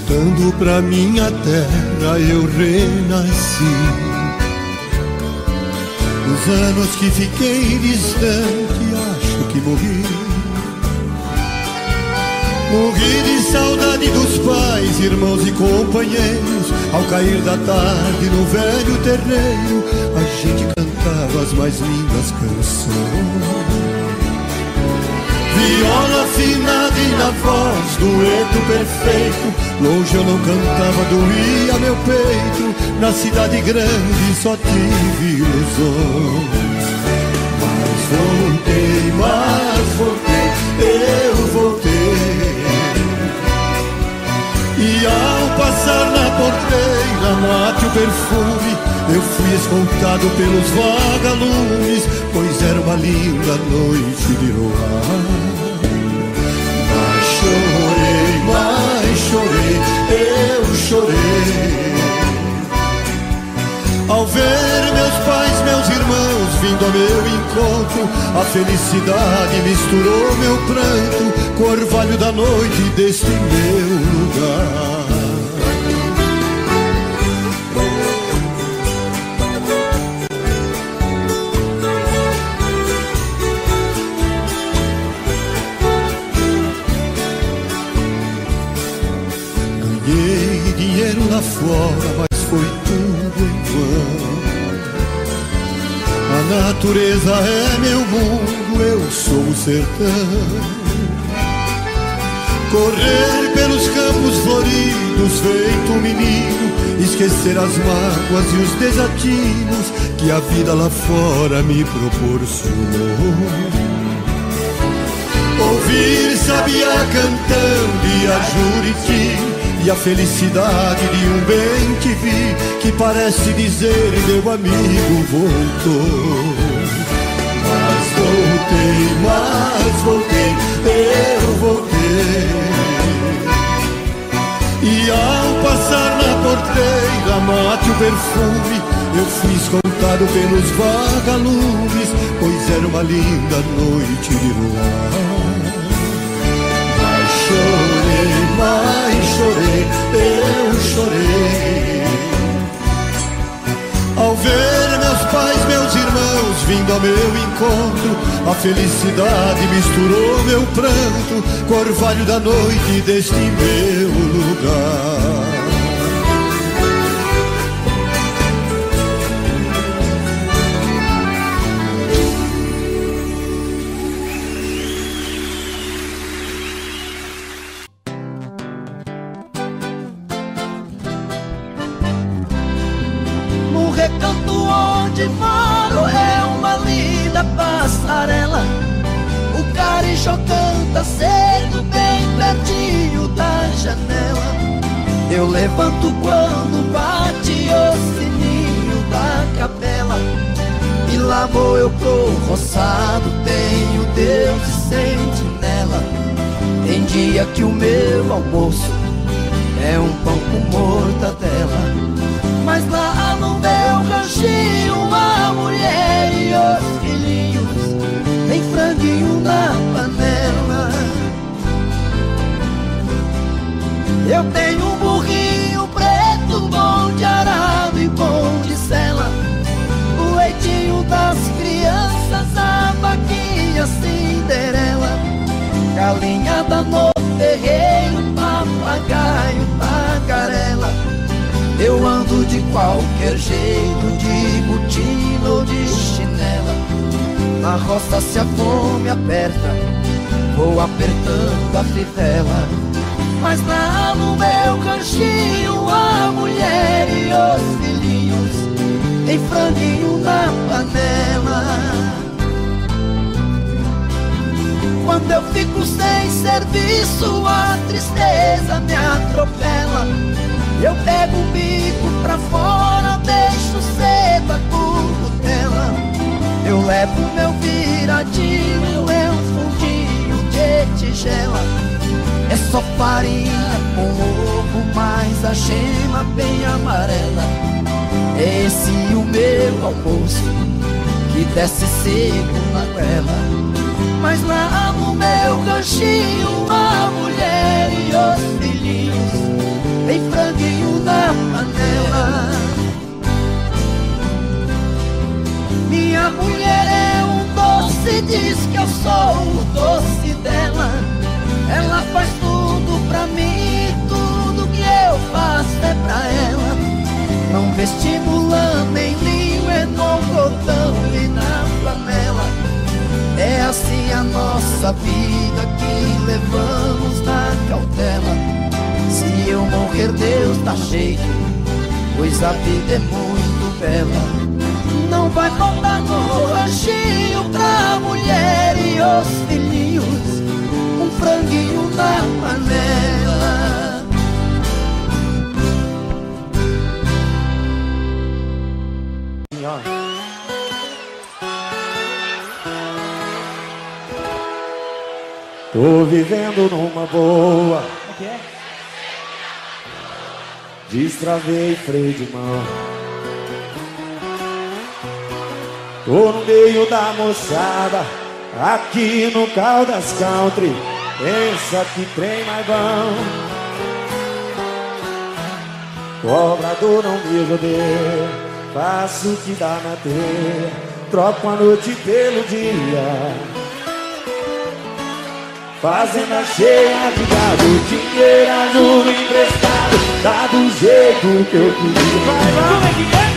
Voltando pra minha terra eu renasci. Os anos que fiquei distante acho que morri. Morri de saudade dos pais, irmãos e companheiros. Ao cair da tarde no velho terreiro a gente cantava as mais lindas canções. Viola afinada e na voz, dueto perfeito. Longe eu não cantava, doía meu peito. Na cidade grande só tive ilusões. Mas voltei, eu voltei. E ao passar na porteira, mate o perfume Eu fui escoltado pelos vagalumes, pois era uma linda noite de luar. Mas chorei, eu chorei ao ver meus pais, meus irmãos vindo ao meu encontro. A felicidade misturou meu pranto com o orvalho da noite deste meu lugar. Ganhei dinheiro lá fora, mas foi tudo em vão. A natureza é meu mundo, eu sou o sertão. Correr pelos campos floridos feito um menino, esquecer as mágoas e os desatinos que a vida lá fora me proporcionou. Ouvir sabiá cantando e a Juriti, e a felicidade de um bem-te-vi que parece dizer meu amigo voltou. Mas voltei, eu voltei. E ao passar na porteira, mate o perfume, eu fui escoltado pelos vagalumes, pois era uma linda noite de luar. Mas chorei, eu chorei ao ver meus pais, meus irmãos vindo ao meu encontro. A felicidade misturou meu pranto com o orvalho da noite deste meu lugar. Passarela, o carijó canta cedo bem pertinho da janela. Eu levanto quando bate o sininho da capela, e lá vou eu pro roçado, tenho Deus de sentinela. Tem dia que o meu almoço é um pão com mortadela, mas lá no meu ranchinho a mulher e os filhinhos tem franguinho na panela. Eu tenho um burrinho preto, bom de arado e bom de sela, o leitinho das crianças, a vaquinha Cinderela, galinhada no terreiro, papagaio, tagarela. Eu ando de qualquer jeito, de botina ou de chinela. Na roça se a fome aperta, vou apertando a fivela. Mas lá no meu ranchinho a mulher e os filhinhos tem franguinho na panela. Quando eu fico sem serviço, a tristeza me atropela. Eu pego o bico pra fora, deixo cedo a currutela. Eu levo meu viradinho, é um fundinho de tigela. É só farinha com ovo, mas a gema bem amarela. É esse o meu almoço, que desce seco na goela. Mas lá no meu ranchinho a mulher e os filhinhos tem franguinho na panela. Minha mulher é um doce, diz que eu sou o doce dela. Ela faz tudo pra mim, tudo que eu faço é pra ela. Não vestibulando nem linho, é no cordão e na flanela. É assim a nossa vida que levamos na cautela. Se eu morrer, Deus dá jeito, pois a vida é muito bela. Não vai faltar no ranchinho pra mulher e os filhinhos um franguinho na panela. Tô vivendo numa boa. O que é? Destravei freio de mão. Tô no meio da moçada, aqui no Caldas Country. Pensa que trem mais bom. Cobrador não me rodeia, faço o que dá na teia, troco a noite pelo dia. Fazenda cheia de gado, dinheiro, juro emprestado, dá do jeito que eu queria. Vai lá! Como é que é?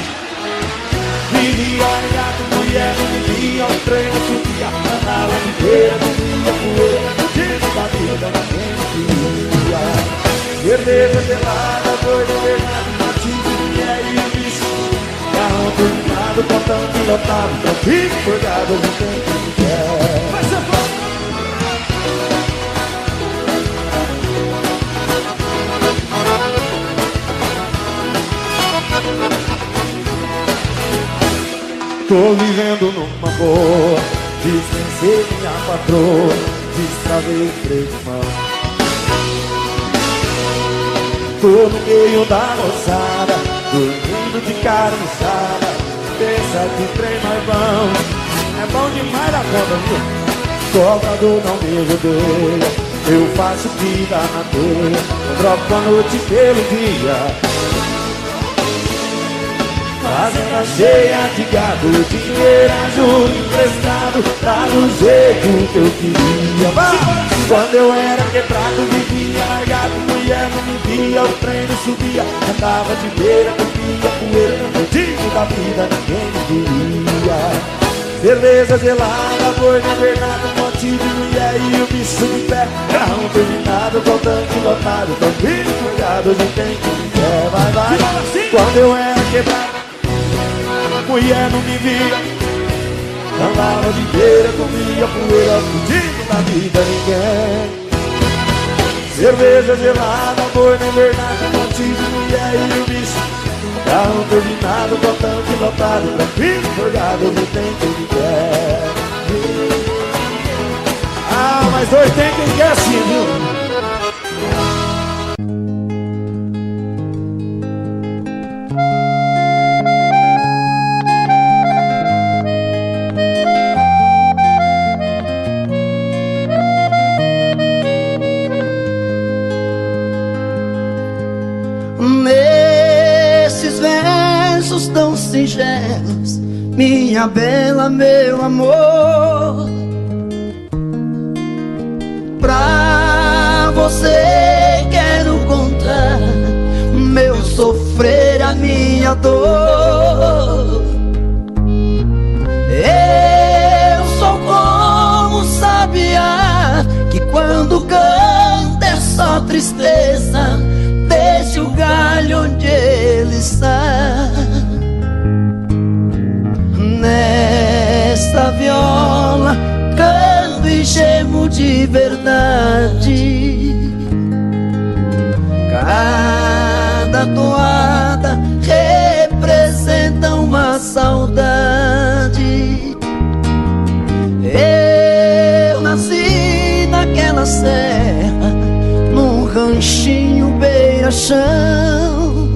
Vivia gato, mulher, não vivia, o trem não subia, andava de feira, vivia poeira, digo da vida na quem queria. Cerveja gelada, doida, verdade, motivo, mulher e o bicho. Carrão turbinado, contão pilotado, tranquilo, forgado, não tem quem quer. Vai ser bom! Tô vivendo numa boa, dispensei minha patroa, destravei o freio de mão. Tô no meio da moçada, dormindo de cara inchada, pensa que trem mais bom. É bom demais a conta, viu? Cobrador não me rodeia, eu faço o que dá na teia, eu troco a noite pelo dia. Fazenda cheia de gado, dinheiro, juro emprestado, tá do jeito que eu queria. Quando eu era quebrado, vivia largado, mulher não me via, o trem não subia, andava de beira, comia poeira, no digo da vida ninguém me queria. Cerveja gelada, boi na verdade, motivo de mulher e o bicho de pé, carrão terminado, com tanque lotado, tranquilo, cuidado, hoje tem que me quer, vai, vai. Quando eu era quebrado, mulher não me via, andava de beira, comia poeira, fudido da vida ninguém. Cerveja gelada, boi na verdade, motivo, mulher e o bicho. Carro turbinado, com tanque lotado, tranquilo, forgado, não tem quem quer. Ah, mas dois tem quem quer sim, viu? Tão singelos, minha bela, meu amor, pra você quero contar meu sofrer, a minha dor. Eu sou como sabiá que quando canta é só tristeza, deixa o galho onde ele está. Nesta viola canto e gemo de verdade. Cada toada representa uma saudade. Eu nasci naquela serra, num ranchinho beira-chão,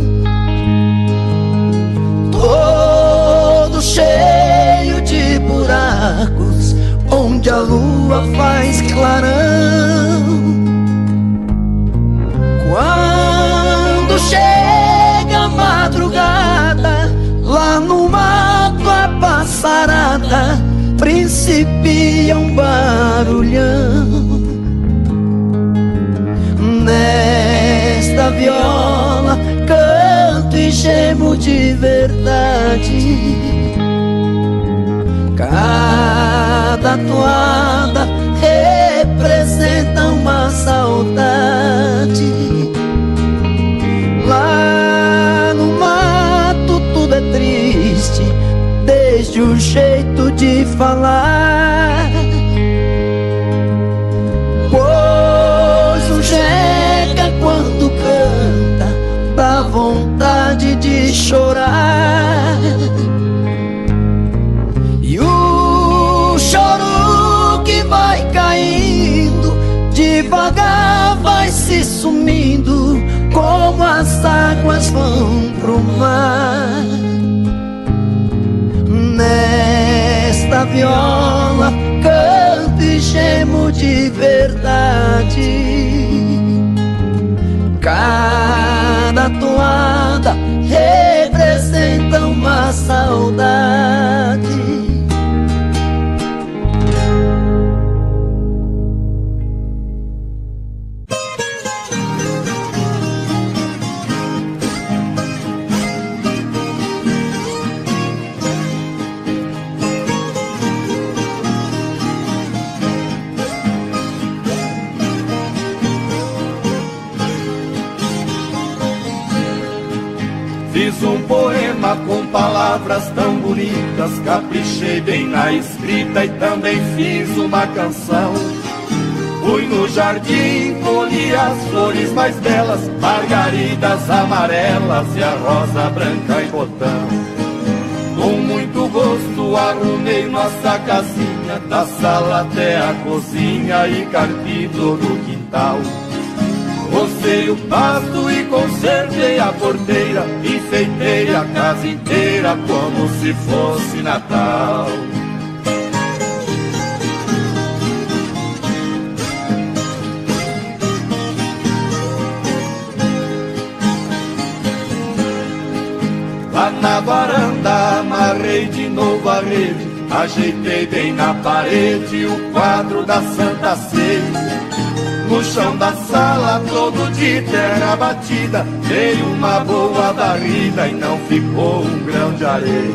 todo cheio de buracos, onde a lua faz clarão. Quando chega a madrugada, lá no mato a passarada principia um barulhão. Nesta viola canto e gemo de verdade. Cada toada representa uma saudade. Lá no mato tudo é triste, desde o jeito de falar. Pois o jeca quando canta dá vontade de chorar. E o choro que vai caindo devagar vai se sumindo, como as águas vão pro mar. Nesta viola canto e gemo de verdade. Cada toada representa uma saudade. Fiz um poema com palavras tão bonitas, caprichei bem na escrita e também fiz uma canção. Fui no jardim, colhi as flores mais belas, margaridas amarelas e a rosa branca em botão. Com muito gosto arrumei nossa casinha, da sala até a cozinha e carpi todo o quintal. Rocei o pasto e consertei a porteira, enfeitei a casa inteira como se fosse Natal. Lá na varanda amarrei de novo a rede, ajeitei bem na parede o quadro da Santa Ceia. No chão da sala todo de terra batida, dei uma boa varrida e não ficou um grão de areia.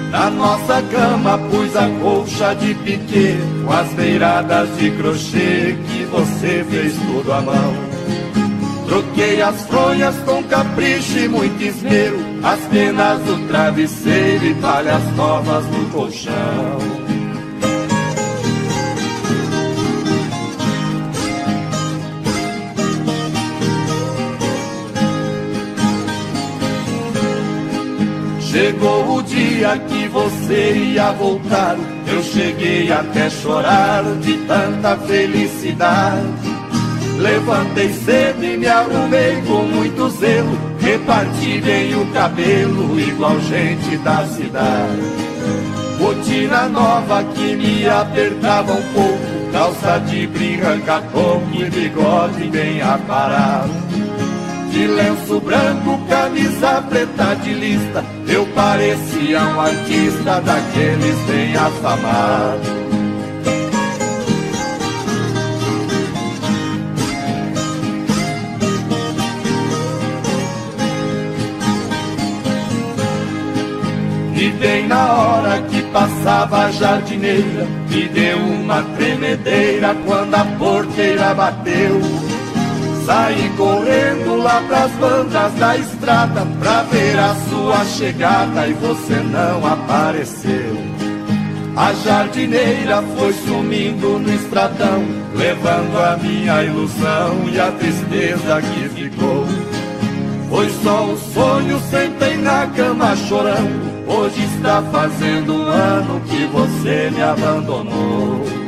Na nossa cama pus a colcha de piquê, com as beiradas de crochê que você fez tudo à mão. Troquei as fronhas com capricho e muito esmero, as penas do travesseiro e palhas novas do colchão. Chegou o dia que você ia voltar, eu cheguei até chorar de tanta felicidade. Levantei cedo e me arrumei com muito zelo, reparti bem o cabelo igual gente da cidade. Botina nova que me apertava um pouco, calça de brim, ranca-toco e bigode bem aparado. De lenço branco, camisa preta de lista, eu parecia um artista daqueles bem afamados. E bem na hora que passava a jardineira, me deu uma tremedeira quando a porteira bateu. Saí correndo lá pras bandas da estrada pra ver a sua chegada e você não apareceu. A jardineira foi sumindo no estradão, levando a minha ilusão e a tristeza que ficou. Foi só um sonho, sentei na cama chorando, hoje está fazendo um ano que você me abandonou.